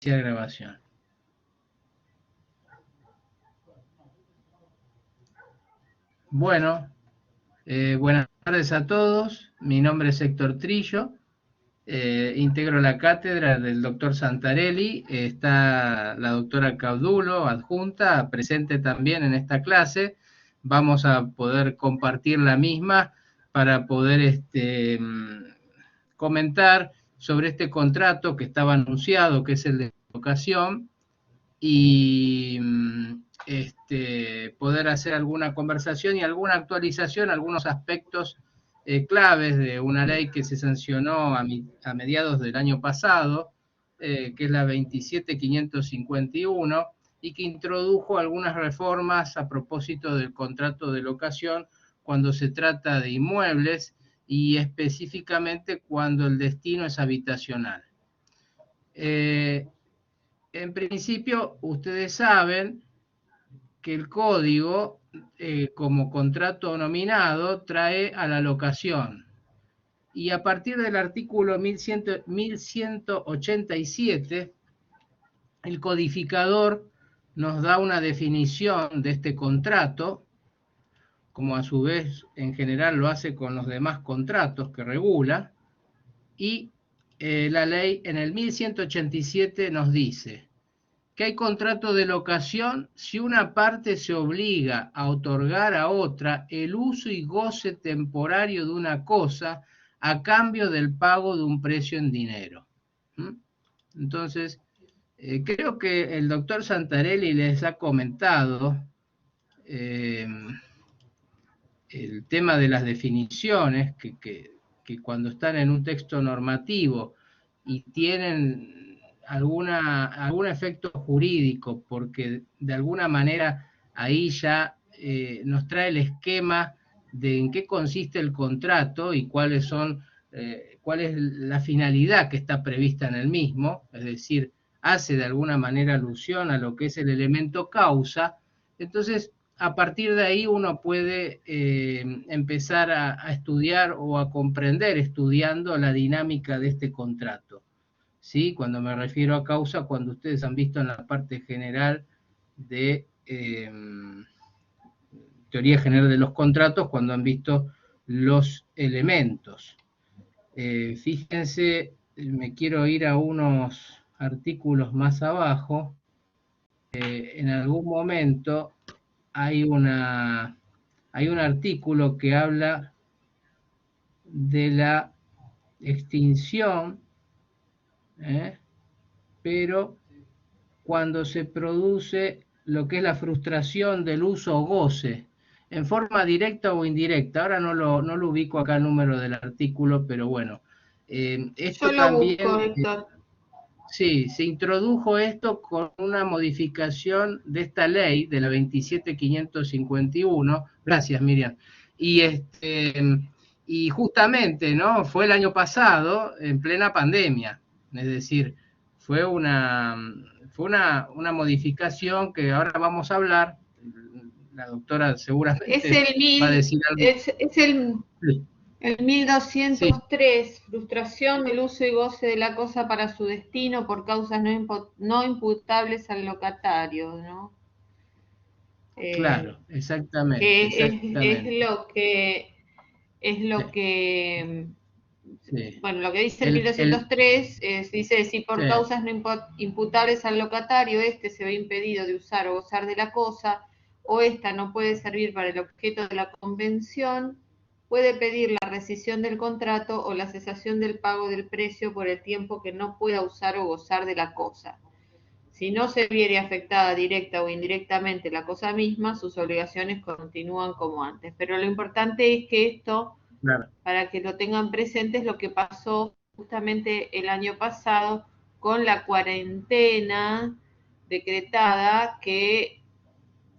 Grabación. Bueno, buenas tardes a todos. Mi nombre es Héctor Trillo. Integro la cátedra del doctor Santarelli. Está la doctora Caudulo, adjunta, presente también en esta clase. Vamos a poder compartir la misma para poder comentar sobre este contrato que estaba anunciado, que es el de locación, y poder hacer alguna conversación y alguna actualización, algunos aspectos claves de una ley que se sancionó a mediados del año pasado, que es la 27.551, y que introdujo algunas reformas a propósito del contrato de locación cuando se trata de inmuebles y específicamente cuando el destino es habitacional. En principio, ustedes saben que el código, como contrato nominado, trae a la locación. Y a partir del artículo 1187, el codificador nos da una definición de este contrato, como a su vez en general lo hace con los demás contratos que regula, y la ley en el 1187 nos dice que hay contrato de locación si una parte se obliga a otorgar a otra el uso y goce temporario de una cosa a cambio del pago de un precio en dinero. Entonces, creo que el doctor Santarelli les ha comentado el tema de las definiciones, que cuando están en un texto normativo y tienen algún efecto jurídico, porque de alguna manera ahí ya nos trae el esquema de en qué consiste el contrato y cuál es la finalidad que está prevista en el mismo, es decir, hace de alguna manera alusión a lo que es el elemento causa. Entonces, a partir de ahí uno puede empezar a estudiar o a comprender estudiando la dinámica de este contrato. ¿Sí? Cuando me refiero a causa, cuando ustedes han visto en la parte general de teoría general de los contratos, cuando han visto los elementos. Fíjense, me quiero ir a unos artículos más abajo. En algún momento hay un artículo que habla de la extinción, pero cuando se produce lo que es la frustración del uso o goce, en forma directa o indirecta. Ahora no lo ubico acá el número del artículo, pero bueno. Esto Yo lo busco, también, Héctor. sí, se introdujo esto con una modificación de esta ley, de la 27.551. Gracias, Miriam. Y justamente, ¿no? Fue el año pasado, en plena pandemia. Es decir, fue una modificación que ahora vamos a hablar. La doctora seguramente va a decir algo. Es el 1203, sí. Frustración del uso y goce de la cosa para su destino por causas no imputables al locatario, ¿no? Claro, exactamente. Que exactamente. es lo que Sí. Bueno, lo que dice el 1203 dice, si por causas no imputables al locatario, se ve impedido de usar o gozar de la cosa, o esta no puede servir para el objeto de la convención, puede pedir la rescisión del contrato o la cesación del pago del precio por el tiempo que no pueda usar o gozar de la cosa. Si no se viere afectada directa o indirectamente la cosa misma, sus obligaciones continúan como antes. Pero lo importante es que esto, claro, para que lo tengan presente, es lo que pasó justamente el año pasado con la cuarentena decretada, que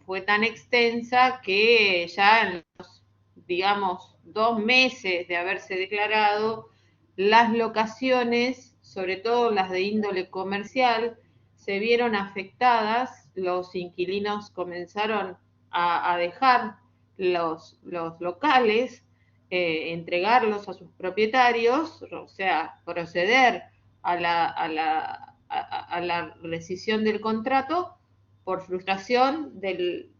fue tan extensa que ya en los, digamos, 2 meses de haberse declarado, las locaciones, sobre todo las de índole comercial, se vieron afectadas. Los inquilinos comenzaron a dejar los locales, entregarlos a sus propietarios, o sea, proceder a la a la rescisión del contrato por frustración del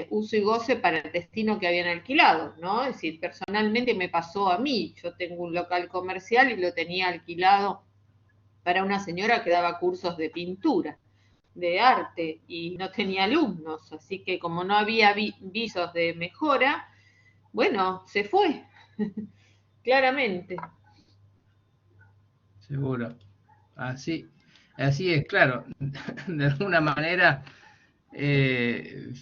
uso y goce para el destino que habían alquilado, ¿no? Es decir, personalmente me pasó a mí, yo tengo un local comercial y lo tenía alquilado para una señora que daba cursos de pintura, de arte, y no tenía alumnos, así que como no había visos de mejora, bueno, se fue, claramente. Seguro. Así es, claro. De alguna manera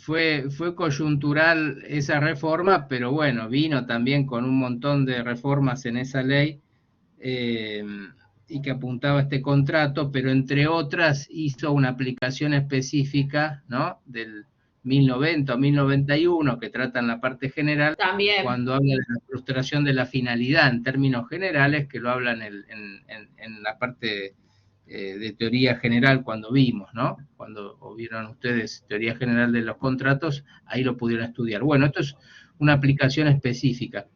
fue coyuntural esa reforma, pero bueno, vino también con un montón de reformas en esa ley eh, y que apuntaba a este contrato, pero entre otras hizo una aplicación específica, ¿no? Del 1090 o 1091 que trata en la parte general, También. cuando habla de la frustración de la finalidad en términos generales, que lo hablan en la parte de teoría general cuando vimos, ¿no? Cuando vieron ustedes teoría general de los contratos, ahí lo pudieron estudiar. Bueno, esto es una aplicación específica.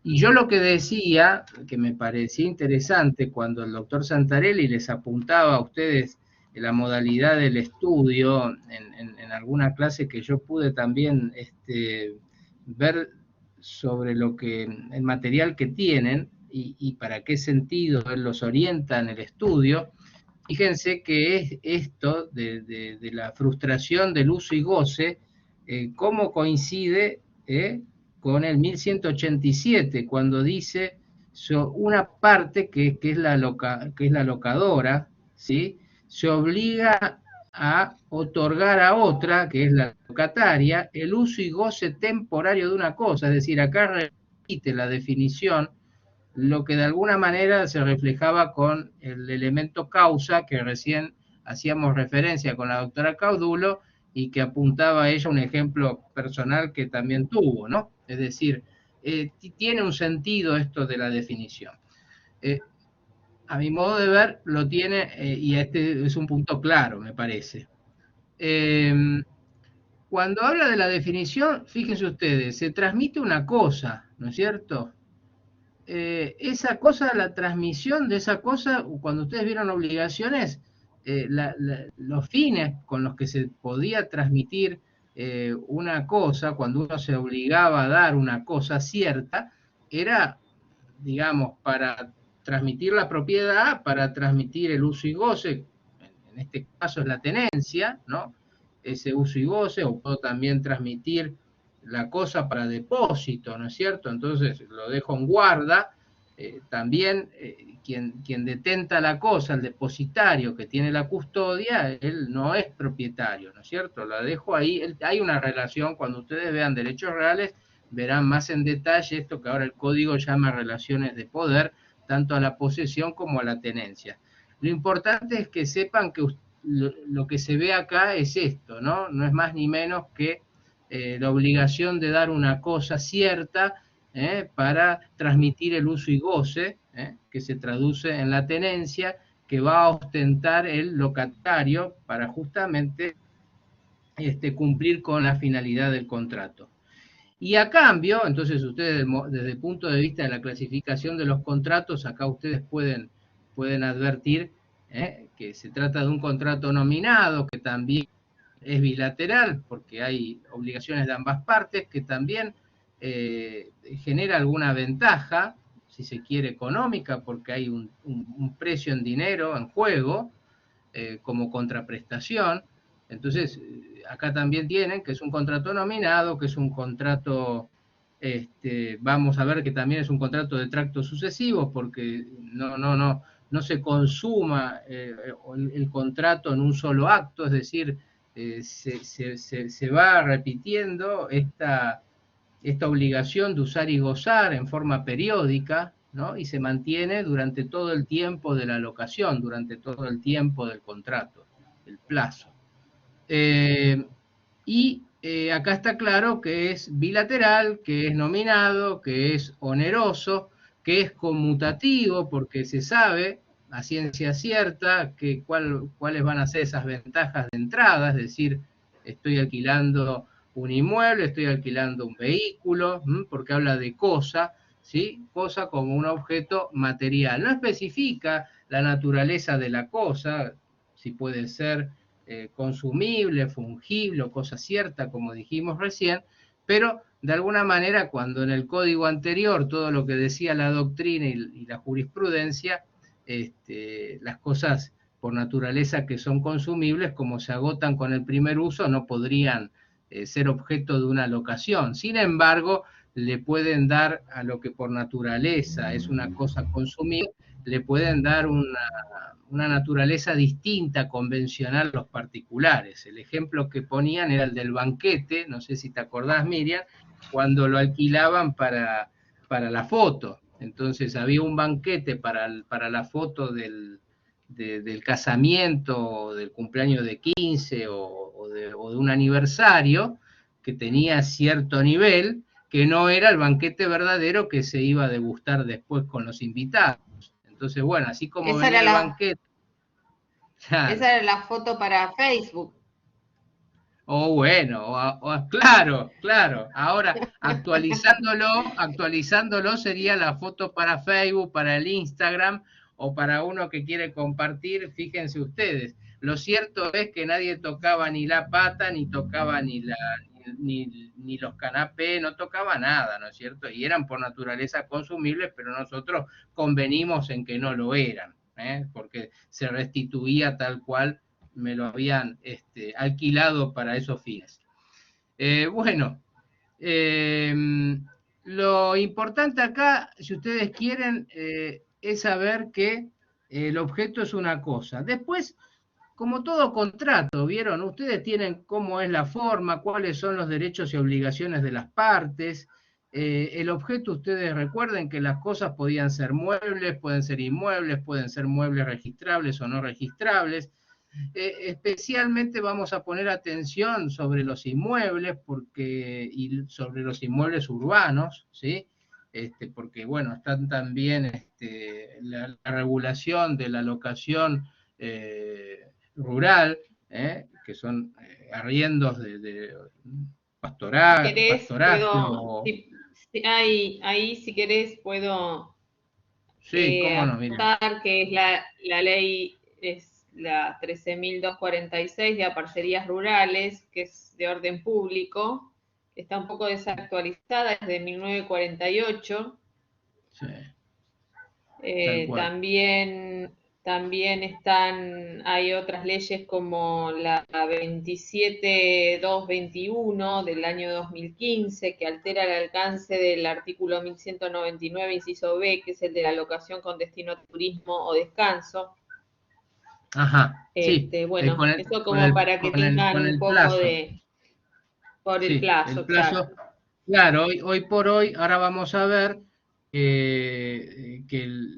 Y yo lo que decía, que me parecía interesante, cuando el doctor Santarelli les apuntaba a ustedes la modalidad del estudio, en alguna clase que yo pude también ver sobre lo que, el material que tienen y para qué sentido él los orienta en el estudio, fíjense que es esto de la frustración del uso y goce, cómo coincide con el 1187, cuando dice una parte que es la locadora, ¿sí? Se obliga a otorgar a otra, que es la locataria, el uso y goce temporario de una cosa, es decir, acá repite la definición, lo que de alguna manera se reflejaba con el elemento causa que recién hacíamos referencia con la doctora Caudulo y que apuntaba a ella un ejemplo personal que también tuvo, ¿no? Es decir, tiene un sentido esto de la definición. A mi modo de ver, lo tiene, y este es un punto claro, me parece. Cuando habla de la definición, fíjense ustedes, se transmite una cosa, ¿no es cierto? Esa cosa, la transmisión de esa cosa, cuando ustedes vieron obligaciones, los fines con los que se podía transmitir una cosa, cuando uno se obligaba a dar una cosa cierta, era, digamos, para transmitir la propiedad, para transmitir el uso y goce, en este caso es la tenencia, ¿no? Ese uso y goce, o puedo también transmitir la cosa para depósito, ¿no es cierto? Entonces lo dejo en guarda. También quien detenta la cosa, el depositario que tiene la custodia, él no es propietario, ¿no es cierto? La dejo ahí. Hay una relación, cuando ustedes vean derechos reales, verán más en detalle esto que ahora el código llama relaciones de poder, tanto a la posesión como a la tenencia. Lo importante es que sepan que lo que se ve acá es esto, ¿no? No es más ni menos que la obligación de dar una cosa cierta para transmitir el uso y goce, que se traduce en la tenencia, que va a ostentar el locatario para justamente cumplir con la finalidad del contrato. Y a cambio, entonces ustedes desde el punto de vista de la clasificación de los contratos, acá ustedes pueden advertir que se trata de un contrato nominado, que también es bilateral, porque hay obligaciones de ambas partes, que también genera alguna ventaja, si se quiere, económica, porque hay un precio en dinero en juego como contraprestación. Entonces, acá también tienen que es un contrato nominado, que es un contrato, vamos a ver que también es un contrato de tracto sucesivo, porque no se consuma el contrato en un solo acto, es decir, se va repitiendo esta obligación de usar y gozar en forma periódica, ¿no? Y se mantiene durante todo el tiempo de la locación, durante todo el tiempo del contrato, el plazo. Acá está claro que es bilateral, que es nominado, que es oneroso, que es conmutativo, porque se sabe a ciencia cierta que cuáles van a ser esas ventajas de entrada, es decir, estoy alquilando un inmueble, estoy alquilando un vehículo, porque habla de cosa, ¿sí? Cosa como un objeto material. No especifica la naturaleza de la cosa, si puede ser consumible, fungible o cosa cierta, como dijimos recién, pero de alguna manera cuando en el código anterior todo lo que decía la doctrina y la jurisprudencia, las cosas por naturaleza que son consumibles, como se agotan con el primer uso, no podrían ser objeto de una locación. Sin embargo, le pueden dar a lo que por naturaleza es una cosa consumible, le pueden dar una naturaleza distinta, convencional a los particulares. El ejemplo que ponían era el del banquete, no sé si te acordás, Miriam, cuando lo alquilaban para la foto. Entonces había un banquete para la foto del casamiento, del cumpleaños de 15 o de un aniversario, que tenía cierto nivel, que no era el banquete verdadero que se iba a degustar después con los invitados. Entonces, bueno, así como esa venía era el banquete. Claro. Esa era la foto para Facebook. O bueno, claro, claro. Ahora, actualizándolo sería la foto para Facebook, para el Instagram o para uno que quiere compartir. Fíjense ustedes. Lo cierto es que nadie tocaba ni la pata, ni tocaba ni los canapés, no tocaba nada, ¿no es cierto? Y eran por naturaleza consumibles, pero nosotros convenimos en que no lo eran, porque se restituía tal cual me lo habían alquilado para esos fines. Bueno, lo importante acá, si ustedes quieren, es saber que el objeto es una cosa. Después, como todo contrato, ¿vieron? Ustedes tienen cómo es la forma, cuáles son los derechos y obligaciones de las partes. El objeto, ustedes recuerden que las cosas podían ser muebles, pueden ser inmuebles, pueden ser muebles registrables o no registrables. Especialmente vamos a poner atención sobre los inmuebles y sobre los inmuebles urbanos, ¿sí? Porque, bueno, están también la regulación de la locación rural, que son arriendos de Si querés, pastorazgo. ahí si querés puedo Sí, cómo no, mira. apuntar que es la ley, es la 13.246 de parcerías rurales, que es de orden público, está un poco desactualizada, es de 1948. Sí, tal cual. También hay otras leyes como la 27.221 del año 2015, que altera el alcance del artículo 1199, inciso B, que es el de la locación con destino a turismo o descanso. Ajá, sí. Bueno, eso como para que tengan con un el poco plazo. por el Sí, plazo, el plazo. exacto. Claro, hoy por hoy, ahora vamos a ver que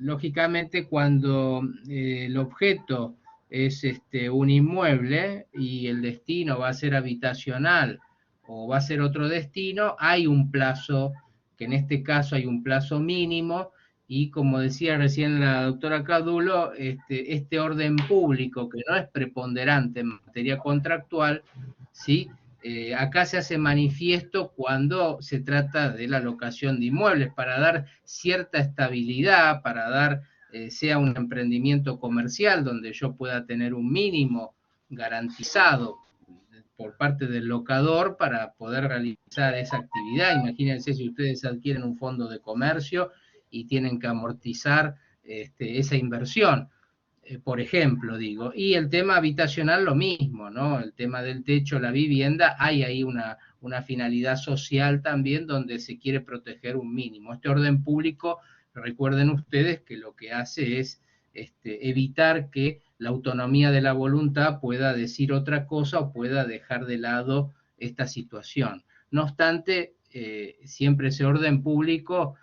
lógicamente cuando el objeto es un inmueble y el destino va a ser habitacional o va a ser otro destino, hay un plazo, que en este caso hay un plazo mínimo, y como decía recién la doctora Cadulo, este orden público que no es preponderante en materia contractual, ¿sí? Acá se hace manifiesto cuando se trata de la locación de inmuebles para dar cierta estabilidad, para dar, sea un emprendimiento comercial donde yo pueda tener un mínimo garantizado por parte del locador para poder realizar esa actividad. Imagínense si ustedes adquieren un fondo de comercio y tienen que amortizar esa inversión. Por ejemplo, digo, y el tema habitacional lo mismo, ¿no? El tema del techo, la vivienda, hay ahí una finalidad social también donde se quiere proteger un mínimo. Este orden público, recuerden ustedes que lo que hace es evitar que la autonomía de la voluntad pueda decir otra cosa o pueda dejar de lado esta situación. No obstante, siempre ese orden público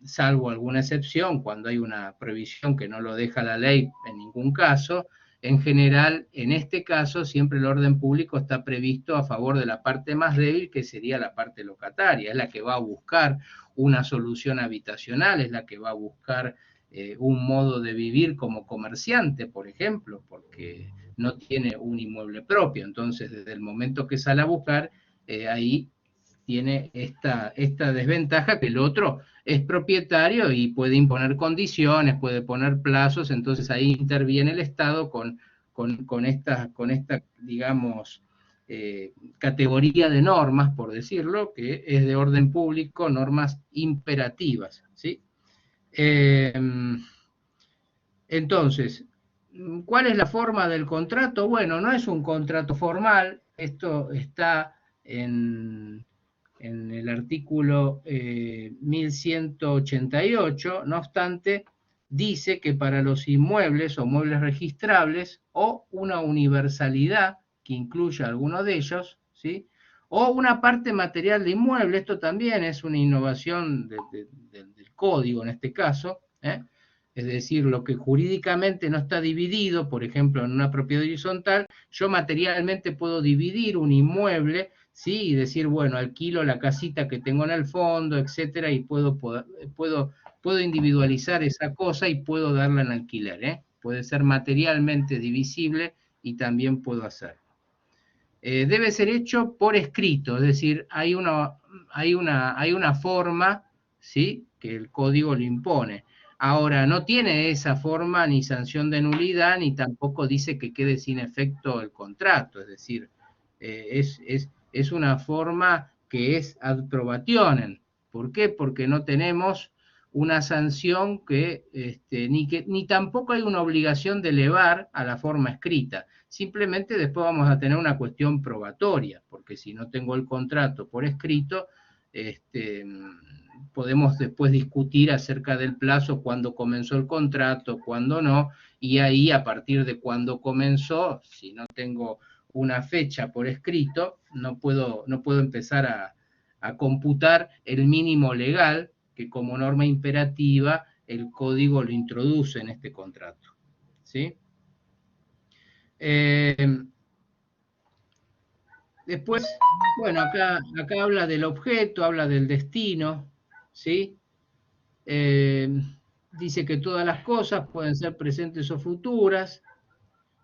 salvo alguna excepción, cuando hay una prohibición que no lo deja la ley en ningún caso, en general, en este caso, siempre el orden público está previsto a favor de la parte más débil, que sería la parte locataria, es la que va a buscar una solución habitacional, es la que va a buscar un modo de vivir como comerciante, por ejemplo, porque no tiene un inmueble propio. Entonces, desde el momento que sale a buscar, ahí tiene esta desventaja, que el otro es propietario y puede imponer condiciones, puede poner plazos, entonces ahí interviene el Estado con esta, digamos, categoría de normas, por decirlo, que es de orden público, normas imperativas, ¿sí? Entonces, ¿cuál es la forma del contrato? Bueno, no es un contrato formal, esto está en el artículo 1188, no obstante, dice que para los inmuebles o muebles registrables o una universalidad que incluya alguno de ellos, ¿sí? O una parte material de inmueble, esto también es una innovación del código en este caso, ¿eh? Es decir, lo que jurídicamente no está dividido, por ejemplo, en una propiedad horizontal, yo materialmente puedo dividir un inmueble, ¿sí? Y decir, bueno, alquilo la casita que tengo en el fondo, etcétera, y puedo individualizar esa cosa y puedo darla en alquiler, ¿eh? Puede ser materialmente divisible y también puedo hacerlo. Debe ser hecho por escrito, es decir, hay una forma, ¿sí? Que el código lo impone. Ahora, no tiene esa forma ni sanción de nulidad, ni tampoco dice que quede sin efecto el contrato, es decir, es una forma que es ad probationem. ¿Por qué? Porque no tenemos una sanción ni tampoco hay una obligación de elevar a la forma escrita. Simplemente después vamos a tener una cuestión probatoria, porque si no tengo el contrato por escrito, podemos después discutir acerca del plazo, cuándo comenzó el contrato, cuándo no, y ahí a partir de cuándo comenzó, si no tengo una fecha por escrito, no puedo empezar a computar el mínimo legal que como norma imperativa el código lo introduce en este contrato, ¿sí? Después, bueno, acá habla del objeto, habla del destino, ¿sí? Dice que todas las cosas pueden ser presentes o futuras,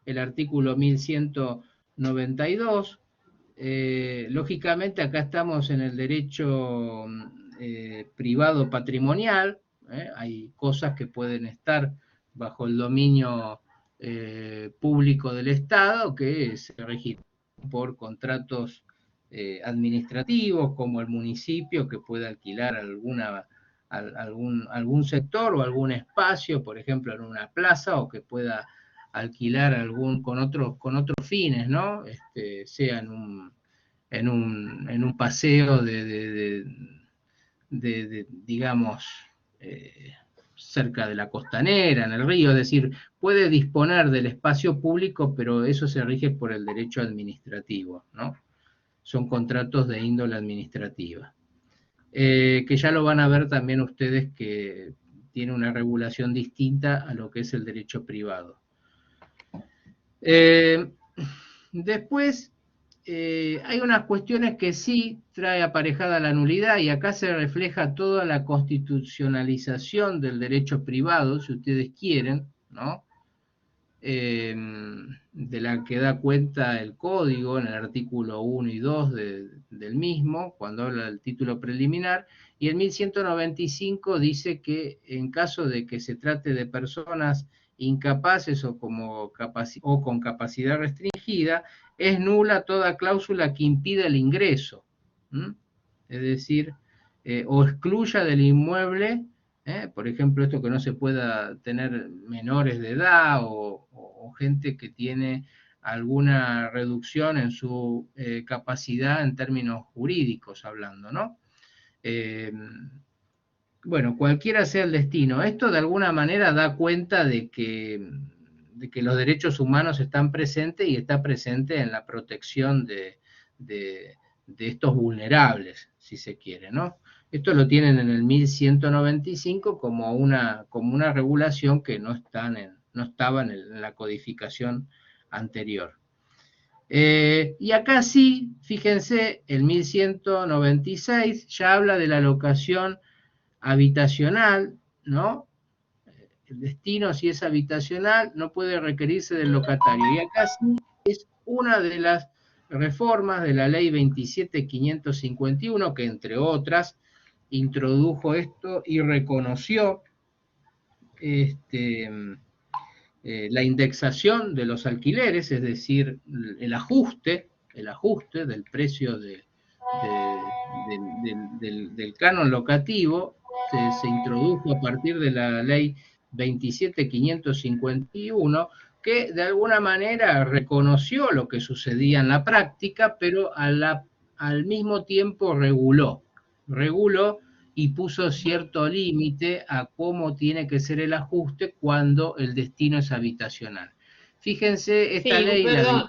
el artículo 1192. Lógicamente acá estamos en el derecho privado patrimonial, hay cosas que pueden estar bajo el dominio público del Estado que se rigen por contratos administrativos, como el municipio que puede alquilar algún sector o algún espacio, por ejemplo en una plaza, o que pueda alquilar con otros fines, ¿no? Sea en un paseo digamos, cerca de la costanera, en el río, es decir, puede disponer del espacio público, pero eso se rige por el derecho administrativo, ¿no? Son contratos de índole administrativa. Que ya lo van a ver también ustedes, que tiene una regulación distinta a lo que es el derecho privado. Después, hay unas cuestiones que sí trae aparejada la nulidad, y acá se refleja toda la constitucionalización del derecho privado, si ustedes quieren, ¿no? De la que da cuenta el código en el artículo 1 y 2 del mismo, cuando habla del título preliminar, y el 1195 dice que en caso de que se trate de personas incapaces o con capacidad restringida, es nula toda cláusula que impida el ingreso, es decir, o excluya del inmueble, por ejemplo, esto que no se pueda tener menores de edad o gente que tiene alguna reducción en su capacidad en términos jurídicos hablando, ¿no? Bueno, cualquiera sea el destino, esto de alguna manera da cuenta de que los derechos humanos están presentes, y está presente en la protección de estos vulnerables, si se quiere, ¿no? Esto lo tienen en el 1195 como una regulación que no estaba en la codificación anterior. Y acá sí, fíjense, el 1196 ya habla de la locación habitacional, ¿no? El destino, si es habitacional, no puede requerirse del locatario. Y acá sí es una de las reformas de la ley 27.551, que entre otras introdujo esto y reconoció la indexación de los alquileres, es decir, el ajuste del precio del canon locativo, se introdujo a partir de la ley 27.551, que de alguna manera reconoció lo que sucedía en la práctica, pero al mismo tiempo reguló y puso cierto límite a cómo tiene que ser el ajuste cuando el destino es habitacional. Fíjense, esta sí, ley... perdón,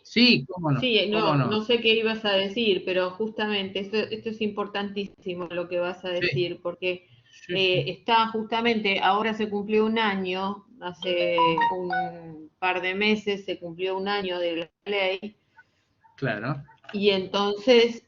Sí, cómo no, sí, cómo no. no sé qué ibas a decir, pero justamente esto es importantísimo lo que vas a decir, Sí, porque sí. está justamente, ahora se cumplió un año, hace un par de meses se cumplió un año de la ley, Claro. y entonces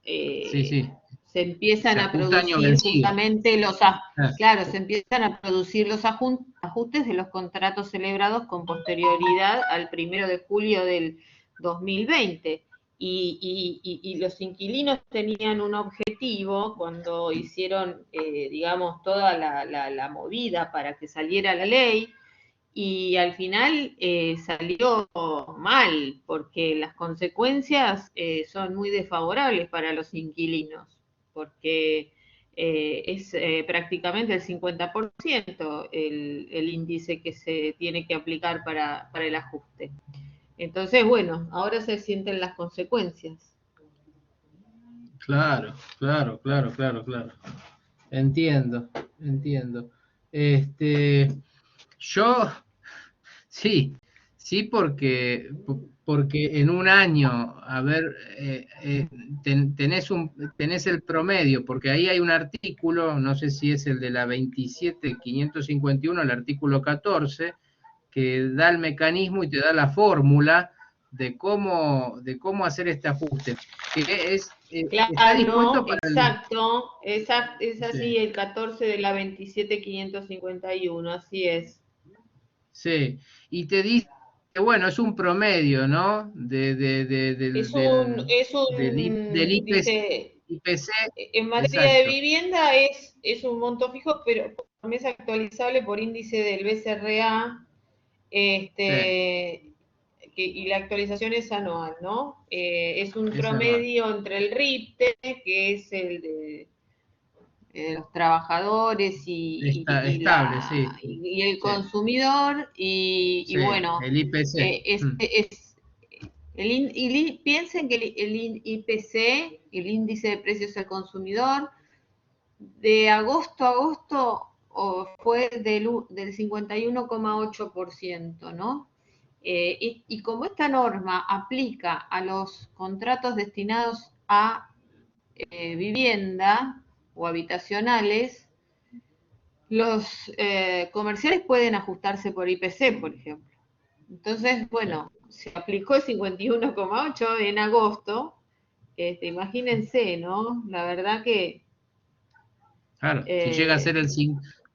Sí. se empiezan Se a ajusta año producir vencido. justamente Ah, claro, se empiezan a producir los ajustes de los contratos celebrados con posterioridad al 1 de julio del 2020. Y los inquilinos tenían un objetivo cuando hicieron, digamos, toda la movida para que saliera la ley, y al final salió mal, porque las consecuencias son muy desfavorables para los inquilinos, porque es prácticamente el 50% el índice que se tiene que aplicar para el ajuste. Entonces, bueno, ahora se sienten las consecuencias. claro. Entiendo. Este, yo, sí, porque en un año, a ver, tenés el promedio, porque ahí hay un artículo, no sé si es el de la 27.551, el artículo 14, que da el mecanismo y te da la fórmula de cómo hacer este ajuste, que está dispuesto Claro, para exacto, es así sí, el 14 de la 27.551, así es. sí, y te dice que bueno, es un promedio, ¿no? Del Dice, IPC, en materia de exacto, vivienda es un monto fijo, pero también es actualizable por índice del BCRA, sí, y la actualización es anual, ¿no? Es un es anual. promedio entre el RIPTE, que es el de los trabajadores Está estable, sí, y el sí, consumidor, y sí, bueno, el IPC. piensen que el IPC, el índice de precios al consumidor, de agosto a agosto fue del 51,8%, ¿no? Y como esta norma aplica a los contratos destinados a vivienda o habitacionales, los comerciales pueden ajustarse por IPC, por ejemplo. Entonces, Sí. bueno, se aplicó el 51,8 en agosto. Imagínense, ¿no? La verdad que... Claro, si llega a Eh, ser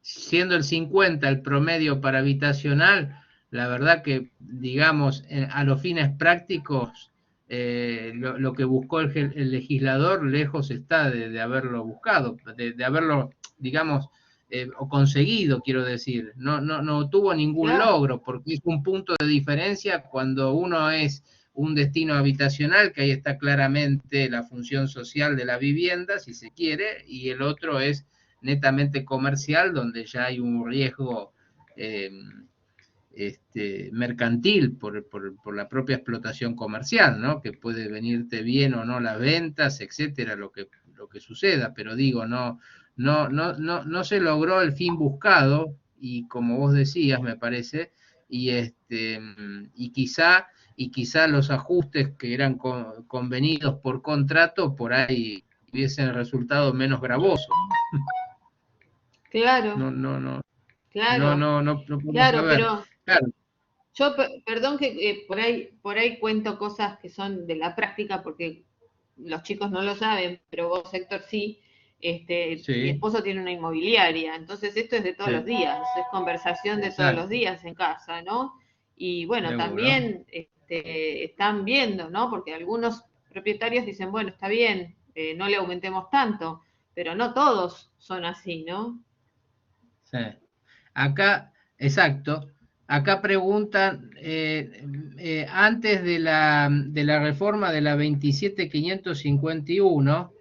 siendo el 50 el promedio para habitacional, la verdad que, digamos, a los fines prácticos, lo que buscó el legislador lejos está de haberlo buscado, de haberlo, digamos, o conseguido, quiero decir. No tuvo ningún claro, logro, porque es un punto de diferencia cuando uno es un destino habitacional, que ahí está claramente la función social de la vivienda, si se quiere, y el otro es netamente comercial, donde ya hay un riesgo eh, mercantil por la propia explotación comercial, ¿no? Que puede venirte bien o no las ventas, etcétera, lo que suceda, pero digo, no se logró el fin buscado, y como vos decías, me parece, y y quizá los ajustes que eran convenidos por contrato por ahí hubiesen resultado menos gravosos. claro, No, no, no, claro, no podemos claro, saber. pero Claro, yo, perdón que por ahí cuento cosas que son de la práctica, porque los chicos no lo saben, pero vos, Héctor, sí. Mi sí, esposo tiene una inmobiliaria, entonces esto es de todos los sí, días, es conversación de todos los exacto, días en casa, ¿no? Y bueno, seguro. también están viendo, ¿no? Porque algunos propietarios dicen, bueno, está bien, no le aumentemos tanto, pero no todos son así, ¿no? Sí. Acá, exacto, acá preguntan, antes de la reforma de la 27.551,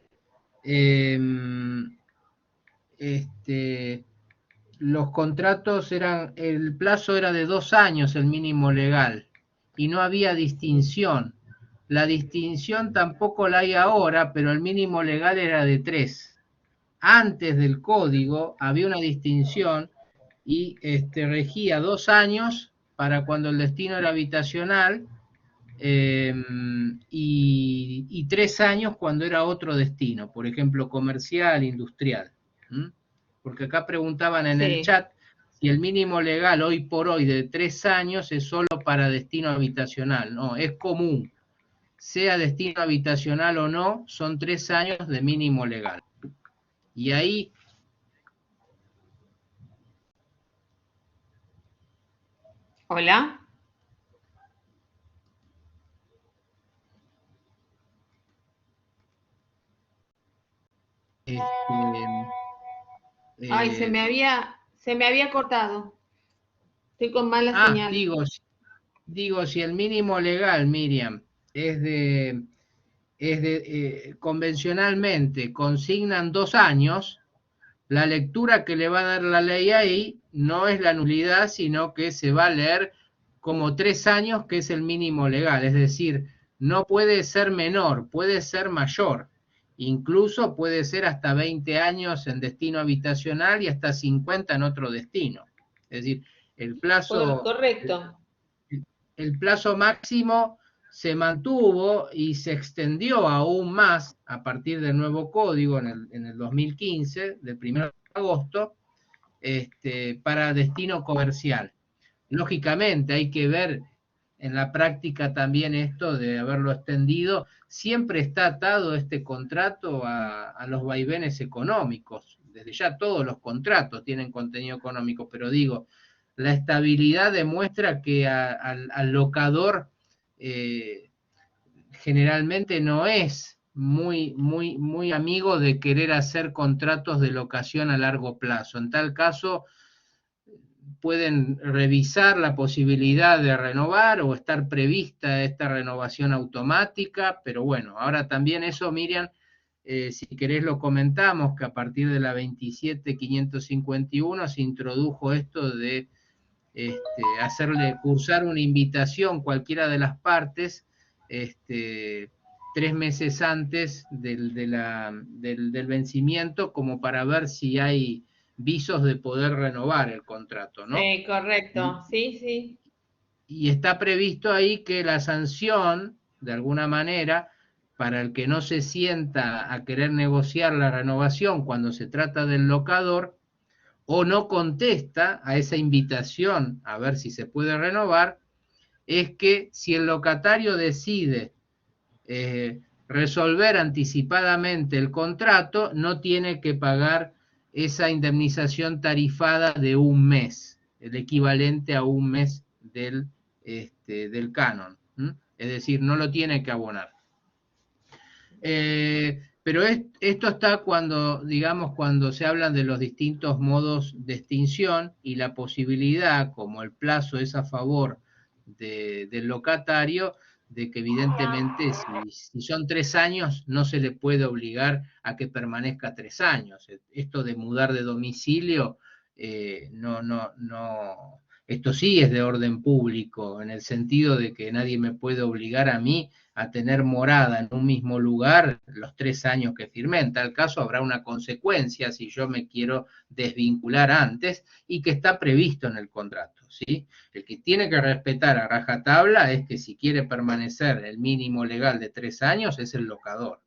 los contratos eran, el plazo era de 2 años, el mínimo legal, y no había distinción. La distinción tampoco la hay ahora, pero el mínimo legal era de 3. Antes del código había una distinción y regía 2 años para cuando el destino era habitacional, y 3 años cuando era otro destino, por ejemplo, comercial, industrial. ¿Mm? Porque acá preguntaban en el Sí. chat si el mínimo legal hoy por hoy de 3 años es solo para destino habitacional. No, es común. Sea destino habitacional o no, son 3 años de mínimo legal. Y ahí... Hola. Ay, se me había cortado. Estoy con mala señal. Digo, si el mínimo legal, Miriam, convencionalmente consignan 2 años, la lectura que le va a dar la ley ahí no es la nulidad, sino que se va a leer como 3 años, que es el mínimo legal. Es decir, no puede ser menor, puede ser mayor. Incluso puede ser hasta 20 años en destino habitacional y hasta 50 en otro destino. Es decir, el plazo, Correcto. el plazo máximo se mantuvo y se extendió aún más a partir del nuevo código en el 2015, del 1 de agosto, para destino comercial. Lógicamente hay que ver en la práctica también esto de haberlo extendido. Siempre está atado este contrato a los vaivenes económicos. Desde ya todos los contratos tienen contenido económico, pero digo, la estabilidad demuestra que al locador generalmente no es muy amigo de querer hacer contratos de locación a largo plazo. En tal caso, pueden revisar la posibilidad de renovar o estar prevista esta renovación automática, pero bueno, ahora también eso, Miriam, si querés lo comentamos, que a partir de la 27.551 se introdujo esto de hacerle cursar una invitación cualquiera de las partes 3 meses antes del vencimiento, como para ver si hay visos de poder renovar el contrato, ¿no? Sí, correcto. Sí, sí. Y está previsto ahí que la sanción, de alguna manera, para el que no se sienta a querer negociar la renovación cuando se trata del locador, o no contesta a esa invitación a ver si se puede renovar, es que si el locatario decide resolver anticipadamente el contrato, no tiene que pagar esa indemnización tarifada de un mes, el equivalente a un mes del canon. Es decir, no lo tiene que abonar. Pero esto está cuando, digamos, cuando se hablan de los distintos modos de extinción y la posibilidad, como el plazo es a favor del locatario, de que evidentemente si son 3 años no se le puede obligar a que permanezca 3 años. Esto de mudar de domicilio, no, esto sí es de orden público, en el sentido de que nadie me puede obligar a mí a tener morada en un mismo lugar los 3 años que firmé. En tal caso habrá una consecuencia si yo me quiero desvincular antes y que está previsto en el contrato, ¿sí? El que tiene que respetar a rajatabla es que si quiere permanecer el mínimo legal de 3 años es el locador.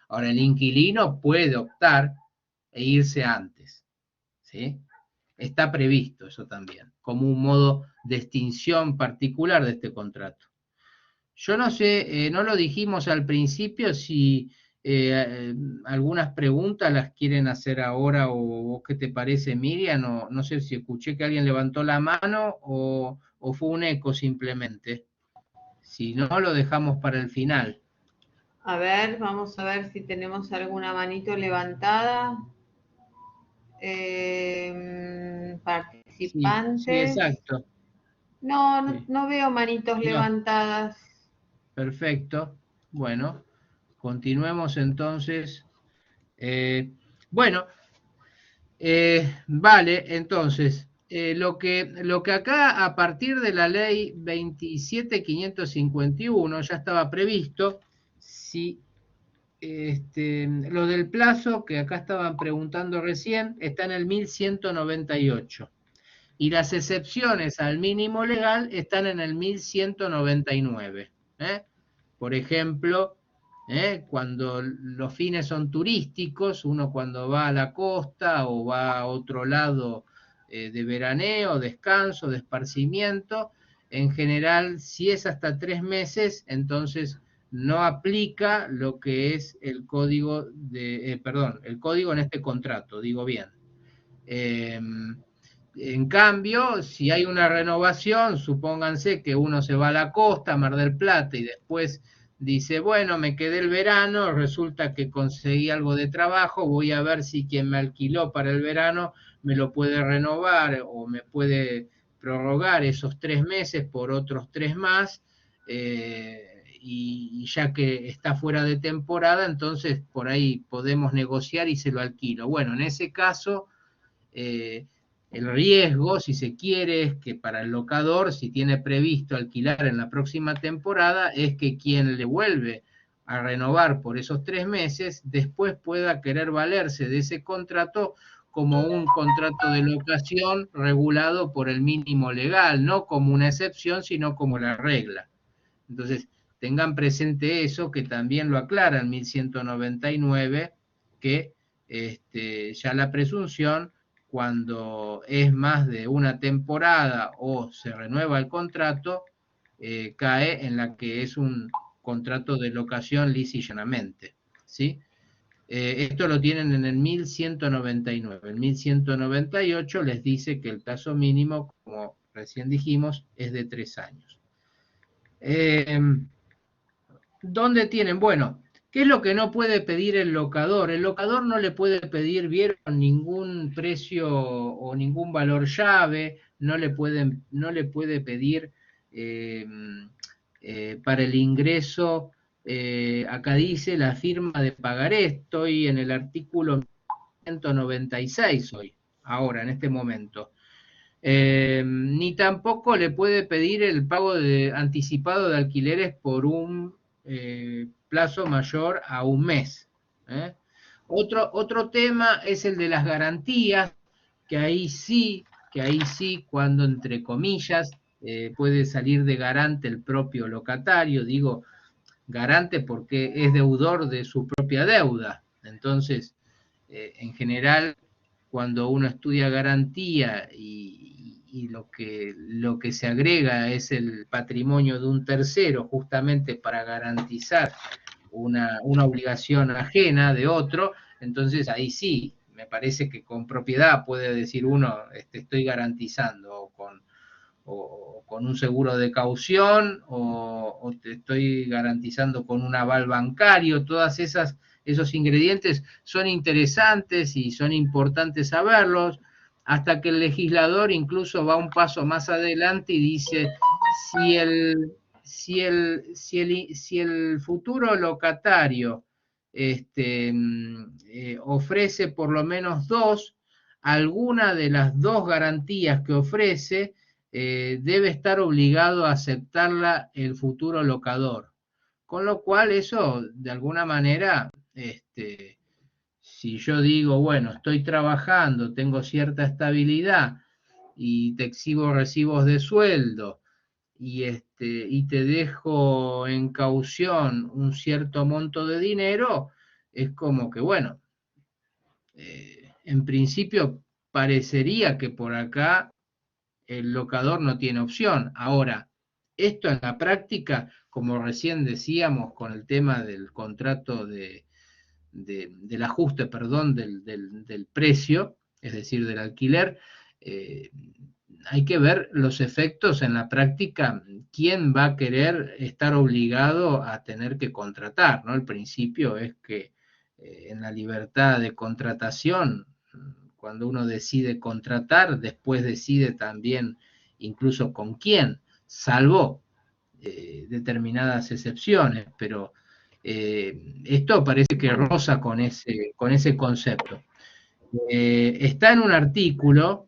Ahora, el inquilino puede optar e irse antes, ¿sí? Está previsto eso también, como un modo de extinción particular de este contrato. Yo no sé, no lo dijimos al principio, si algunas preguntas las quieren hacer ahora o qué te parece, Miriam, no sé si escuché que alguien levantó la mano o fue un eco simplemente. Si no, lo dejamos para el final. A ver, vamos a ver si tenemos alguna manito levantada. Sí, sí, Participantes. exacto. No, Sí. no veo manitos No, levantadas. perfecto. Bueno, continuemos entonces. Bueno, vale, entonces, lo que acá a partir de la ley 27.551 ya estaba previsto, si lo del plazo que acá estaban preguntando recién está en el 1198 y las excepciones al mínimo legal están en el 1199. ¿Eh? Por ejemplo, cuando los fines son turísticos, uno cuando va a la costa o va a otro lado de veraneo, descanso, de esparcimiento, en general, si es hasta 3 meses, entonces no aplica lo que es el código perdón, el código en este contrato, digo bien. En cambio, si hay una renovación, supónganse que uno se va a la costa, a Mar del Plata, y después dice, bueno, me quedé el verano, resulta que conseguí algo de trabajo, voy a ver si quien me alquiló para el verano me lo puede renovar o me puede prorrogar esos 3 meses por otros 3 más, y ya que está fuera de temporada, entonces por ahí podemos negociar y se lo alquilo. Bueno, en ese caso el riesgo, si se quiere, es que para el locador, si tiene previsto alquilar en la próxima temporada, es que quien le vuelve a renovar por esos 3 meses, después pueda querer valerse de ese contrato como un contrato de locación regulado por el mínimo legal, no como una excepción, sino como la regla. Entonces, tengan presente eso, que también lo aclara el 1199, que ya la presunción, cuando es más de una temporada o se renueva el contrato, cae en la que es un contrato de locación lisa y llanamente, ¿sí? Esto lo tienen en el 1199. El 1198 les dice que el plazo mínimo, como recién dijimos, es de 3 años. ¿Dónde tienen? Bueno, ¿qué es lo que no puede pedir el locador? El locador no le puede pedir, vieron, ningún precio o ningún valor llave, no le puede pedir eh, para el ingreso, acá dice la firma de pagaré, estoy en el artículo 196 hoy, ahora, en este momento. Ni tampoco le puede pedir el pago anticipado de alquileres por un plazo mayor a un mes. ¿Eh? Otro tema es el de las garantías, que ahí sí, cuando entre comillas puede salir de garante el propio locatario, digo garante porque es deudor de su propia deuda. Entonces, en general, cuando uno estudia garantía y lo que se agrega es el patrimonio de un tercero justamente para garantizar una obligación ajena de otro, entonces ahí sí, me parece que con propiedad puede decir uno, estoy garantizando, o con un seguro de caución, o te estoy garantizando con un aval bancario. Todas esos ingredientes son interesantes y son importantes saberlos, hasta que el legislador incluso va un paso más adelante y dice, si el futuro locatario ofrece por lo menos alguna de las dos garantías que ofrece, debe estar obligado a aceptarla el futuro locador. Con lo cual eso, de alguna manera, si yo digo, bueno, estoy trabajando, tengo cierta estabilidad y te exhibo recibos de sueldo y te dejo en caución un cierto monto de dinero, es como que, bueno, en principio parecería que por acá el locador no tiene opción. Ahora, esto en la práctica, como recién decíamos con el tema del contrato del ajuste, perdón, del precio, es decir, del alquiler, hay que ver los efectos en la práctica, quién va a querer estar obligado a tener que contratar, ¿no? El principio es que en la libertad de contratación, cuando uno decide contratar, después decide también incluso con quién, salvo determinadas excepciones, pero esto parece que roza con ese concepto. Está en un artículo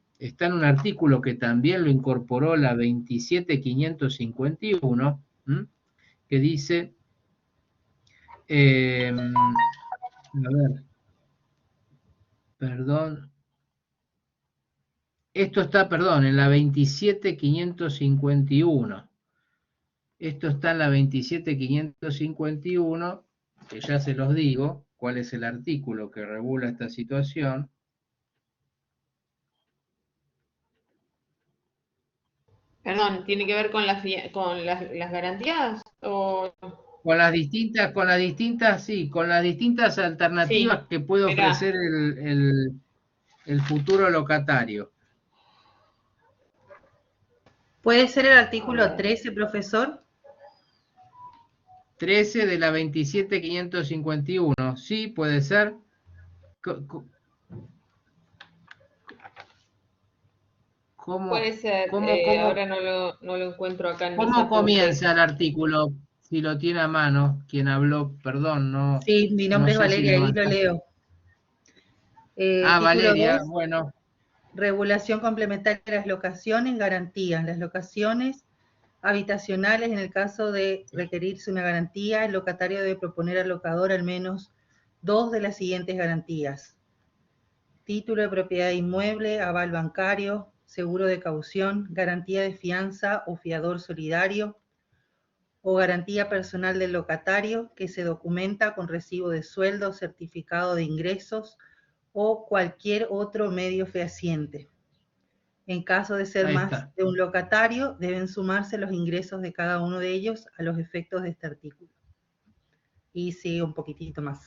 que también lo incorporó la 27551, que dice, a ver, perdón, esto está, perdón, en la 27551. Esto está en la 27551, que ya se los digo, cuál es el artículo que regula esta situación. Perdón, ¿tiene que ver con las garantías? Con las distintas, sí, con las distintas alternativas Sí, que puede mirá. ofrecer el futuro locatario. ¿Puede ser el artículo 13, profesor? 13 de la 27551, sí, puede ser. Puede ¿Cómo, ser, cómo, cómo, ahora no lo encuentro acá en mis cómo apuntes. comienza el artículo? Si lo tiene a mano, quien habló, perdón, Sí, mi no nombre es sé si Valeria, ahí lo levantaste. leo. Ah, Título Valeria, 2, bueno, regulación complementaria de las locaciones, garantías. Las locaciones habitacionales, en el caso de requerirse una garantía, el locatario debe proponer al locador al menos 2 de las siguientes garantías: título de propiedad inmueble, aval bancario, seguro de caución, garantía de fianza o fiador solidario, o garantía personal del locatario que se documenta con recibo de sueldo, certificado de ingresos o cualquier otro medio fehaciente. En caso de ser ahí más está. de un locatario, deben sumarse los ingresos de cada uno de ellos a los efectos de este artículo. Y sigue un poquitito más.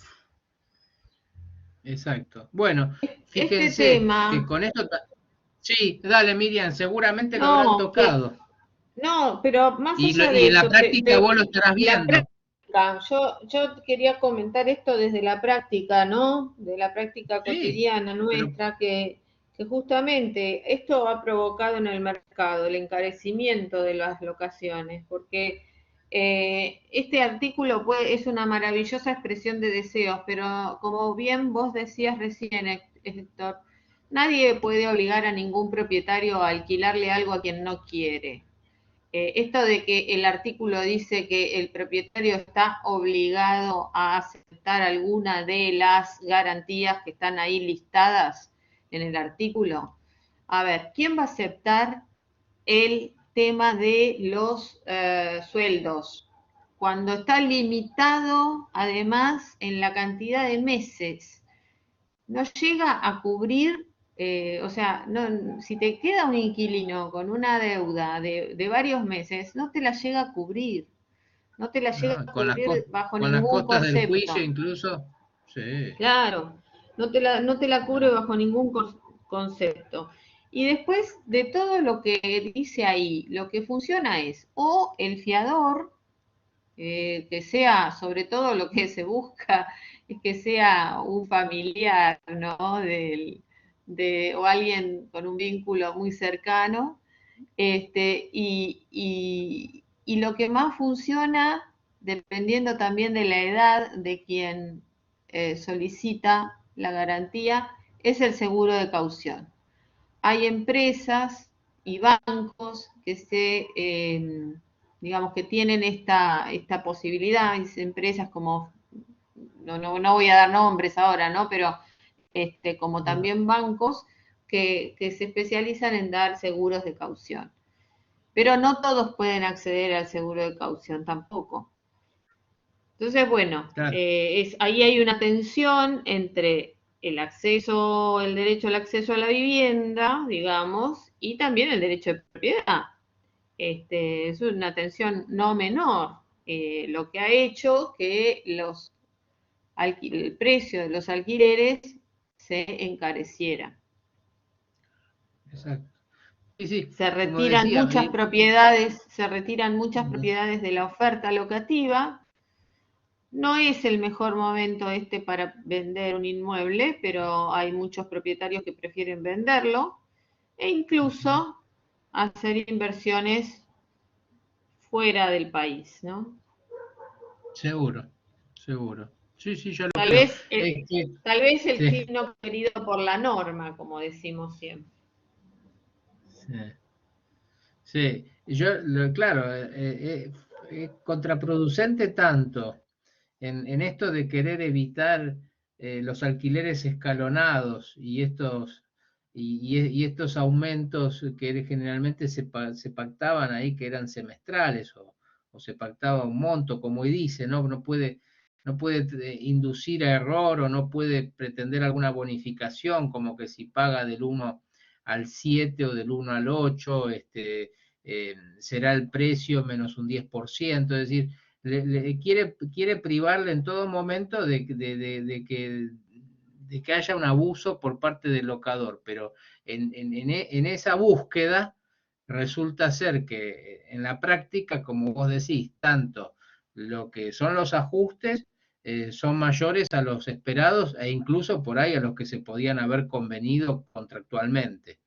Exacto. Bueno, Este fíjense que tema, con esto... Sí, dale, Miriam, seguramente lo habrán no, tocado. no, pero más Y, allá y de en la eso, práctica vos lo estarás la viendo. práctica, yo quería comentar esto desde la práctica, ¿no? De la práctica Sí, cotidiana pero nuestra, que justamente esto ha provocado en el mercado el encarecimiento de las locaciones, porque este artículo es una maravillosa expresión de deseos, pero como bien vos decías recién, Héctor, nadie puede obligar a ningún propietario a alquilarle algo a quien no quiere. Esto de que el artículo dice que el propietario está obligado a aceptar alguna de las garantías que están ahí listadas en el artículo. A ver, ¿quién va a aceptar el tema de los sueldos? Cuando está limitado, además, en la cantidad de meses, no llega a cubrir, o sea, no, si te queda un inquilino con una deuda de varios meses, no te la llega a cubrir, no te la llega no, a cubrir bajo con las ningún costas del juicio concepto. incluso, sí, Claro, no te la cubre bajo ningún concepto. Y después de todo lo que dice ahí, lo que funciona es o el fiador, que sea, sobre todo lo que se busca, es que sea un familiar, ¿no? O alguien con un vínculo muy cercano. Y lo que más funciona, dependiendo también de la edad de quien solicita la garantía, es el seguro de caución. Hay empresas y bancos que digamos que tienen esta posibilidad, hay empresas como, no voy a dar nombres ahora, ¿no? Pero como también bancos que se especializan en dar seguros de caución. Pero no todos pueden acceder al seguro de caución tampoco. Entonces, bueno, claro, ahí hay una tensión entre el derecho al acceso a la vivienda, digamos, y también el derecho de propiedad. Es una tensión no menor, lo que ha hecho que el precio de los alquileres se encareciera. exacto. sí, se como retiran decía, muchas propiedades de la oferta locativa. No es el mejor momento para vender un inmueble, pero hay muchos propietarios que prefieren venderlo e incluso hacer inversiones fuera del país, ¿no? seguro, seguro. Sí, sí, yo lo Tal creo. vez el Sí, fin no querido por la norma, como decimos siempre. sí. Sí, claro, es contraproducente tanto en esto de querer evitar los alquileres escalonados y estos aumentos que generalmente se pactaban ahí, que eran semestrales o se pactaba un monto, como dice, ¿no? No puede inducir a error o no puede pretender alguna bonificación, como que si paga del 1 al 7 o del 1 al 8, será el precio menos un 10%, es decir, quiere privarle en todo momento de que haya un abuso por parte del locador, pero en esa búsqueda resulta ser que en la práctica, como vos decís, tanto lo que son los ajustes son mayores a los esperados e incluso por ahí a los que se podían haber convenido contractualmente.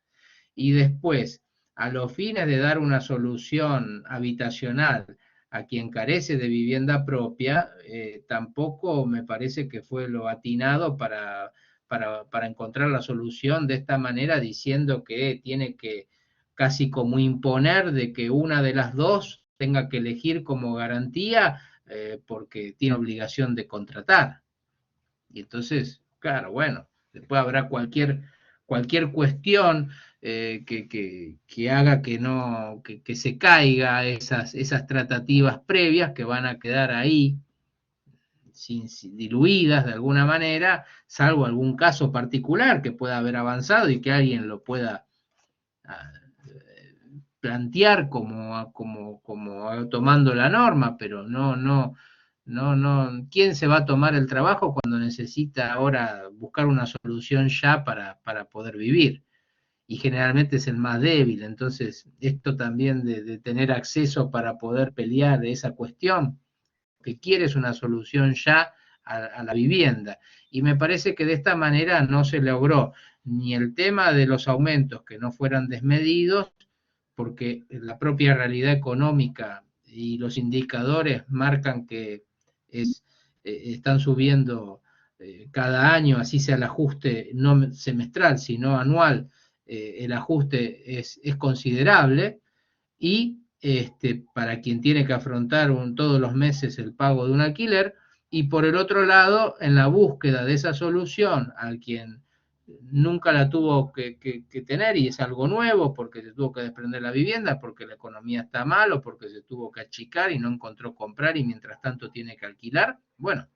Y después, a los fines de dar una solución habitacional a quien carece de vivienda propia, tampoco me parece que fue lo atinado para encontrar la solución de esta manera, diciendo que tiene que casi como imponer de que una de las dos tenga que elegir como garantía, porque tiene obligación de contratar. Y entonces, claro, bueno, después habrá cualquier cuestión que haga que no, que se caiga esas tratativas previas que van a quedar ahí diluidas de alguna manera, salvo algún caso particular que pueda haber avanzado y que alguien lo pueda ah, plantear como tomando la norma, pero no, ¿quién se va a tomar el trabajo cuando necesita ahora buscar una solución ya para poder vivir? Y generalmente es el más débil, entonces esto también de tener acceso para poder pelear esa cuestión, que quiere es una solución ya a la vivienda. Y me parece que de esta manera no se logró ni el tema de los aumentos que no fueran desmedidos, porque la propia realidad económica y los indicadores marcan que están subiendo cada año, así sea el ajuste no semestral, sino anual, el ajuste es considerable y para quien tiene que afrontar todos los meses el pago de un alquiler, y por el otro lado, en la búsqueda de esa solución, al quien nunca la tuvo que tener y es algo nuevo porque se tuvo que desprender la vivienda, porque la economía está mal o porque se tuvo que achicar y no encontró comprar y mientras tanto tiene que alquilar, bueno,